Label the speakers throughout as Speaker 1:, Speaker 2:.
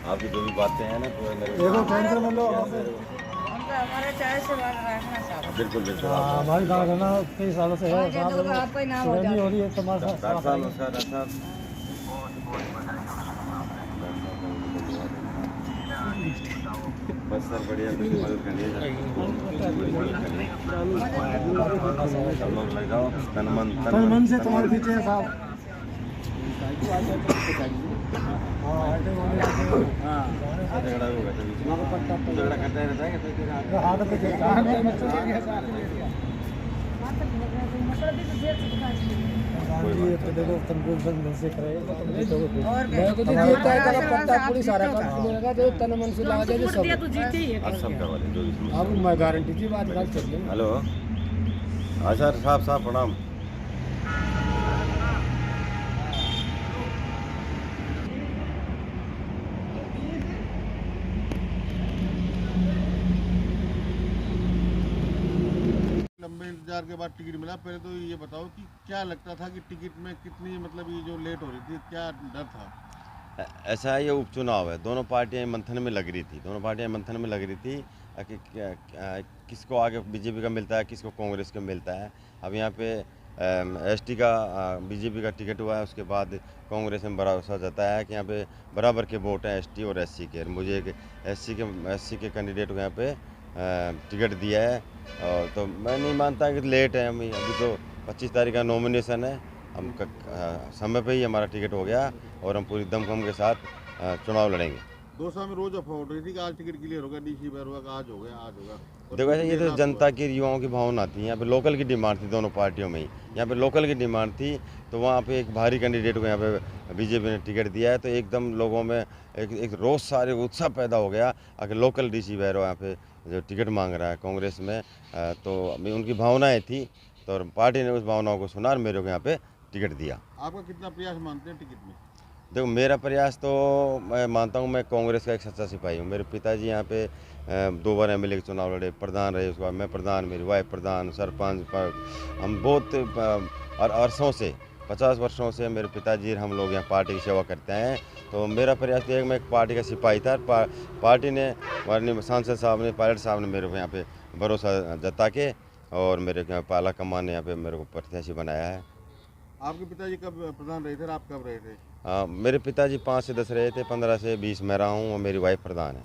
Speaker 1: आपकी जो भी बातें हैं ना तो
Speaker 2: देखो टेंशन में लो
Speaker 3: हमारे चाय से बात रखना साहब।
Speaker 1: बिल्कुल बिल्कुल
Speaker 2: हमारी बात है ना कई सालों से है
Speaker 3: ये तो आपका ही नाम हो
Speaker 2: नहीं
Speaker 3: जाए।
Speaker 2: हो रही है तुम्हारे साथ
Speaker 1: डॉक्टर साहब नमस्कार डॉक्टर साहब बस सर बढ़िया कुछ मदद करनी है सर बड़ी मदद करनी है सब लोग लग जाओ
Speaker 2: तन मन से तुम्हारे पीछे है साहब
Speaker 1: झगड़ा होगा झगड़ा करता रहता है
Speaker 2: हाथ पे देखो तुमको मन से करेगा तुम जीतोगे
Speaker 3: और
Speaker 2: मैं तो
Speaker 3: क्या?
Speaker 2: जीतता है
Speaker 3: हमारा
Speaker 2: तेरा पट्टा
Speaker 3: साथ
Speaker 2: पूरी
Speaker 3: जीतो
Speaker 2: सारा
Speaker 3: का।
Speaker 2: काम मिलेगा जो तन मन से लगा जाए सब
Speaker 3: तो जीते ही है।
Speaker 1: आज सब करवा दें जो भी समस्या
Speaker 2: अब मैं गारंटी की बात कर सकती हूँ
Speaker 1: हेलो हाँ सर साहब प्रणाम
Speaker 4: लंबे इंतजार के बाद टिकट मिला। पहले तो ये बताओ कि क्या लगता था कि टिकट में कितनी मतलब ये जो लेट हो रही थी, क्या डर था?
Speaker 1: ऐसा है ये उपचुनाव है दोनों पार्टियां मंथन में लग रही थी कि किसको आगे बीजेपी का मिलता है किसको कांग्रेस का मिलता है। अब यहाँ पे एसटी का बीजेपी का टिकट हुआ है उसके बाद कांग्रेस में भरोसा जताया है कि यहाँ पे बराबर के वोट हैं एसटी और एससी के। मुझे एक एससी के कैंडिडेट को यहाँ पे टिकट दिया है और तो मैं नहीं मानता कि लेट है। हम अभी तो 25 तारीख का नॉमिनेशन है हम समय पे ही हमारा टिकट हो गया और हम पूरी दमखम के साथ चुनाव लड़ेंगे।
Speaker 4: 2 साल में रोज अफवाह उठ रही थी कि आज टिकट क्लियर होगा, डीसी बैर होगा, आज हो गया आज होगा। और
Speaker 1: देखो ऐसे ये तो
Speaker 4: देर रात
Speaker 1: जनता
Speaker 4: हुआ।
Speaker 1: की युवाओं की भावना थी। यहाँ पे लोकल की डिमांड थी दोनों पार्टियों में ही। यहाँ पे लोकल की डिमांड थी तो वहाँ पे एक भारी कैंडिडेट को यहाँ पे बीजेपी ने टिकट दिया है तो एकदम लोगों में एक रोज़ सारे उत्साह पैदा हो गया। अगर लोकल डीसी बैरो यहाँ पे जो टिकट मांग रहा है कांग्रेस में तो अभी उनकी भावनाएँ थी तो पार्टी ने उस भावनाओं को सुना और मेरे को यहाँ पे टिकट दिया।
Speaker 4: आपका कितना प्रयास मानते हैं टिकट में?
Speaker 1: देखो मेरा प्रयास तो मैं मानता हूँ मैं कांग्रेस का एक सच्चा सिपाही हूँ। मेरे पिताजी यहाँ पे 2 बार एमएलए के चुनाव लड़े, प्रधान रहे, उसके बाद मैं प्रधान, मेरी वाइफ प्रधान, सरपंच पर हम बहुत अरसों से 50 वर्षों से मेरे पिताजी हम लोग यहाँ पार्टी की सेवा करते हैं। तो मेरा प्रयास तो एक मैं एक पार्टी का सिपाही था। पार्टी ने माननीय सांसद साहब ने पायलट साहब ने मेरे को यहाँ पे भरोसा जता के और मेरे को पाला कमान ने यहाँ पे मेरे को प्रत्याशी बनाया है।
Speaker 4: आपके पिताजी कब प्रधान रहे थे और आप कब रहे थे?
Speaker 1: मेरे पिताजी 5 से 10 रहे थे, 15 से 20 मैं रहा हूँ और मेरी वाइफ प्रधान है।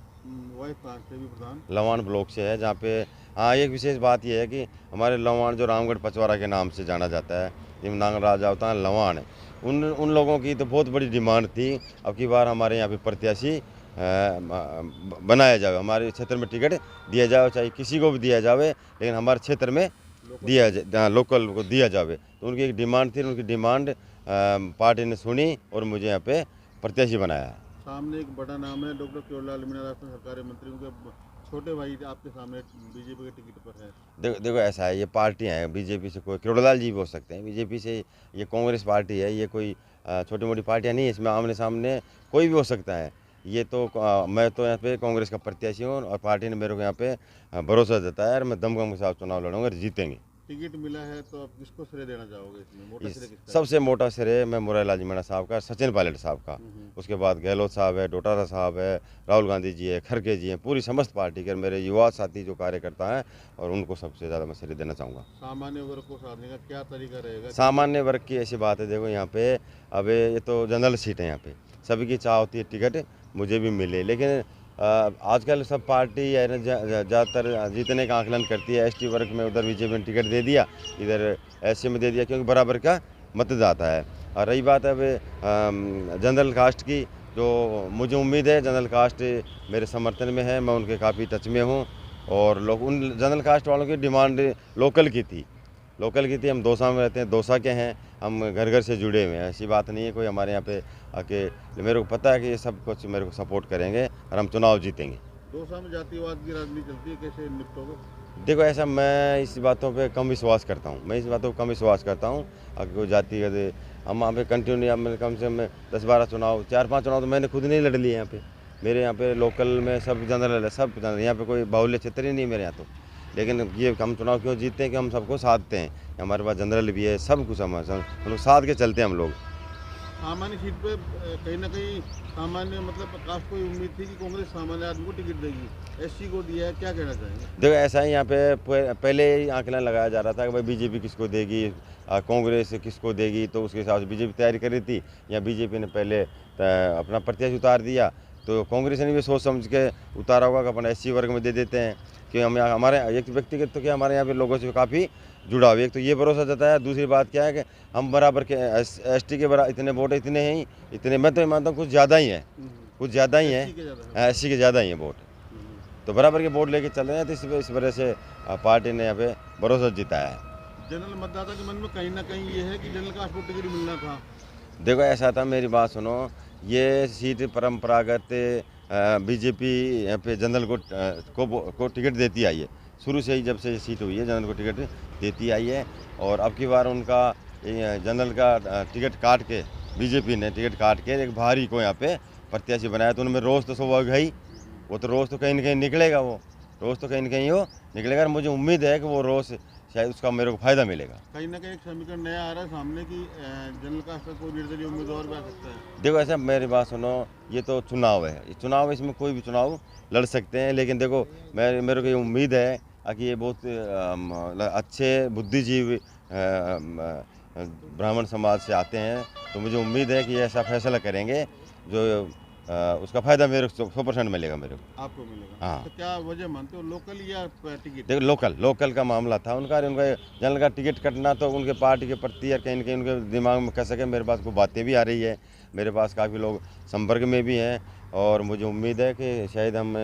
Speaker 4: वाइफ कहाँ से भी प्रधान?
Speaker 1: लवान ब्लॉक से है जहाँ पे हाँ एक विशेष बात यह है कि हमारे लवान जो रामगढ़ पचवाड़ा के नाम से जाना जाता है जिनमें नांग राजा होता है लवान है उन लोगों की तो बहुत बड़ी डिमांड थी अब की बार हमारे यहाँ पे प्रत्याशी बनाया जाए, हमारे क्षेत्र में टिकट दिया जाए, चाहे किसी को भी दिया जाए लेकिन हमारे क्षेत्र में दिया जाए, लोकल को दिया जाए। तो उनकी एक डिमांड थी, उनकी डिमांड पार्टी ने सुनी और मुझे यहाँ पे प्रत्याशी बनाया।
Speaker 4: सामने एक बड़ा नाम है डॉक्टर केवललाल मीणा राजस्थान सरकारी मंत्री, उनके छोटे भाई आपके सामने बीजेपी के टिकट पर है।
Speaker 1: देखो ऐसा है ये पार्टियाँ हैं बीजेपी से कोई केवललाल जी भी हो सकते हैं, बीजेपी से ये कांग्रेस पार्टी है, ये कोई छोटी मोटी पार्टियाँ नहीं है, इसमें आमने सामने कोई भी हो सकता है। ये तो मैं तो यहाँ पे कांग्रेस का प्रत्याशी हूँ और पार्टी ने मेरे को यहाँ पे भरोसा जताया और मैं दमखम के साथ चुनाव लड़ूंगा और जीतेंगे।
Speaker 4: टिकट मिला है तो आप किसको श्रेय देना चाहोगे इसमें? मोटा श्रेय किसका है?
Speaker 1: सबसे मोटा श्रेय मैं मुरारी मीणा साहब का, सचिन पायलट साहब का, उसके बाद गहलोत साहब है, डोटारा साहब है, राहुल गांधी जी है, खड़गे जी हैं, पूरी समस्त पार्टी के मेरे युवा साथी जो कार्यकर्ता हैं और उनको सबसे ज़्यादा मैं श्रेय देना चाहूँगा।
Speaker 4: सामान्य वर्ग को साधने का क्या तरीका रहेगा?
Speaker 1: सामान्य वर्ग की ऐसी बात है, देखो यहाँ पे अब ये तो जनरल सीट है, यहाँ पे सभी की चाह होती है टिकट मुझे भी मिले, लेकिन आजकल सब पार्टी है ना ज़्यादातर जीतने का आकलन करती है। एसटी वर्ग में उधर बीजेपी ने टिकट दे दिया, इधर एससी में दे दिया क्योंकि बराबर का मतदाता है। और रही बात अब जनरल कास्ट की, जो मुझे उम्मीद है जनरल कास्ट मेरे समर्थन में है, मैं उनके काफ़ी टच में हूँ और लोग उन जनरल कास्ट वालों की डिमांड लोकल की थी, हम दौसा में रहते हैं, दौसा के हैं, हम घर घर से जुड़े हुए हैं। ऐसी बात नहीं है कोई हमारे यहाँ पे आके, मेरे को पता है कि ये सब कुछ मेरे को सपोर्ट करेंगे और हम चुनाव जीतेंगे।
Speaker 4: दौसा में जातिवाद की राजनीति चलती है, कैसे निपटोगे?
Speaker 1: देखो ऐसा मैं इस बातों पे कम विश्वास करता हूँ, अगर कोई जाति का हम वहाँ पे कंटिन्यू मैंने कम से कम 10-12 चुनाव 4-5 चुनाव तो मैंने खुद नहीं लड़ लिए यहाँ पे। मेरे यहाँ पे लोकल में सब जनरल है, सब जनरल, यहाँ पे कोई बाहुल्य क्षेत्र ही नहीं मेरे यहाँ तो। लेकिन ये हम चुनाव क्यों जीतते हैं कि हम सबको साधते हैं, हमारे पास जनरल भी है, सब कुछ हम लोग साध के चलते हैं हम लोग।
Speaker 4: सामान्य सीट पे कहीं ना कहीं सामान्य मतलब कास्ट को उम्मीद थी कि कांग्रेस सामान्य आदमी को टिकट देगी, एससी को दिया है, क्या कहना चाहेंगे?
Speaker 1: देखो ऐसा है, यहाँ पे पहले ही आंकलन लगाया जा रहा था कि भाई बीजेपी किसको देगी, कांग्रेस किसको देगी, तो उसके हिसाब से बीजेपी तैयारी कर रही थी। या बीजेपी ने पहले अपना प्रत्याशी उतार दिया, तो कांग्रेस ने भी सोच समझ के उतारा होगा कि अपना एससी वर्ग में दे देते हैं कि हम हमारे एक व्यक्तिगत तो क्या हमारे यहाँ पे लोगों से काफ़ी जुड़ाव, एक तो ये भरोसा जताया। दूसरी बात क्या है कि हम बराबर के एसटी के बराबर इतने वोट इतने हैं ही, इतने मैं तो मानता हूँ कुछ ज़्यादा ही हैं, कुछ ज़्यादा ही हैं, एससी के ज़्यादा ही हैं वोट, तो बराबर के वोट लेके चल रहे हैं। तो इस वजह से पार्टी ने यहाँ पे भरोसा जिताया है।
Speaker 4: जनरल मतदाता के मन में कहीं ना कहीं ये है कि जनरल कास्ट को टिकट मिलना था।
Speaker 1: देखो ऐसा था, मेरी बात सुनो, ये सीट परंपरागत बीजेपी यहाँ पे जनरल को टिकट देती आई है, शुरू से ही जब से ये सीट हुई है जनरल को टिकट देती आई है। और अब की बार उनका जनरल का टिकट काट के, बीजेपी ने टिकट काट के एक भारी को यहाँ पे प्रत्याशी बनाया, तो उनमें रोष तो स्वाभाविक है ही, वो तो रोष तो कहीं ना कहीं निकलेगा, वो रोष तो कहीं ना कहीं हो निकलेगा। और मुझे उम्मीद है कि वो रोष शायद उसका मेरे को फ़ायदा मिलेगा।
Speaker 4: कहीं ना कहीं एक समीकरण नया आ रहा है सामने कि जनरल कास्ट का कोई निर्दलीय उम्मीदवार भी आ सकता है।
Speaker 1: देखो ऐसा, मेरी बात सुनो, ये तो चुनाव है, ये चुनाव, इसमें कोई भी चुनाव लड़ सकते हैं। लेकिन देखो मेरे को ये उम्मीद है कि ये बहुत अच्छे बुद्धिजीवी ब्राह्मण समाज से आते हैं, तो मुझे उम्मीद है कि ये ऐसा फैसला करेंगे जो उसका फ़ायदा मेरे को 100% मिलेगा मेरे को।
Speaker 4: आपको मिलेगा?
Speaker 1: हाँ।
Speaker 4: तो क्या वजह मानते हो, लोकल या टिकट?
Speaker 1: देखो लोकल का मामला था उनका जनरल का टिकट कटना, तो उनके पार्टी के प्रति या कहीं ना कहीं उनके दिमाग में कह सके। मेरे पास को बातें भी आ रही है, मेरे पास काफ़ी लोग संपर्क में भी हैं, और मुझे उम्मीद है कि शायद हम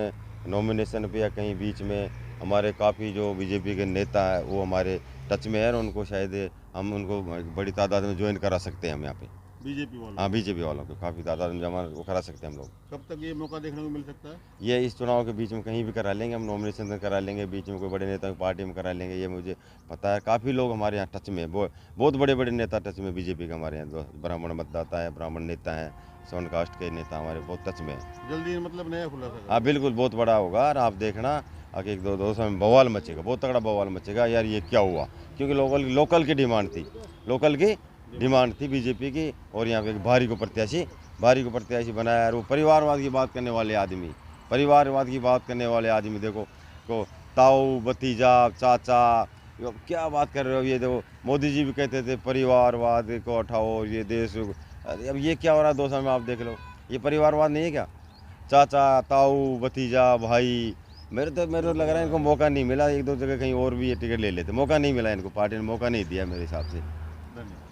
Speaker 1: नॉमिनेशन पे या कहीं बीच में हमारे काफ़ी जो बीजेपी के नेता हैं वो हमारे टच में है, और उनको शायद हम उनको बड़ी तादाद में ज्वाइन करा सकते हैं हम यहाँ पे।
Speaker 4: बीजेपी वालों?
Speaker 1: हाँ, बीजेपी वालों को काफ़ी तादाद में जमा वो करा सकते हैं हम लोग।
Speaker 4: कब तक ये मौका देखने को मिल सकता है?
Speaker 1: ये इस चुनाव के बीच में कहीं भी करा लेंगे हम, नॉमिनेशन करा लेंगे, बीच में कोई बड़े नेता की पार्टी में करा लेंगे, ये मुझे पता है। काफ़ी लोग हमारे यहाँ टच में, बहुत बड़े बड़े नेता टच में बीजेपी के हमारे यहाँ, ब्राह्मण मतदाता है, ब्राह्मण नेता हैं, सवन कास्ट के नेता हमारे बहुत टच में है।
Speaker 4: जल्दी मतलब नया खुलासा?
Speaker 1: हाँ बिल्कुल, बहुत बड़ा होगा, और आप देखना आगे 1-2 समय बवाल मचेगा, बहुत तगड़ा बवाल मचेगा यार, ये क्या हुआ। क्योंकि लोकल की डिमांड थी, लोकल की डिमांड थी बीजेपी की, और यहाँ पे एक भारी को प्रत्याशी बनाया। और वो परिवारवाद की बात करने वाले आदमी, देखो को ताऊ, भतीजा, चाचा, क्या बात कर रहे हो। ये देखो मोदी जी भी कहते थे परिवारवाद को हटाओ, ये देश, अब ये क्या हो रहा है 2 साल में, आप देख लो, ये परिवारवाद नहीं है क्या? चाचा, ताऊ, भतीजा, भाई, मेरे तो लग रहा है इनको मौका नहीं मिला। 1-2 जगह कहीं और भी ये टिकट ले लेते, मौका नहीं मिला इनको, पार्टी ने मौका नहीं दिया मेरे हिसाब से।
Speaker 4: धन्यवाद।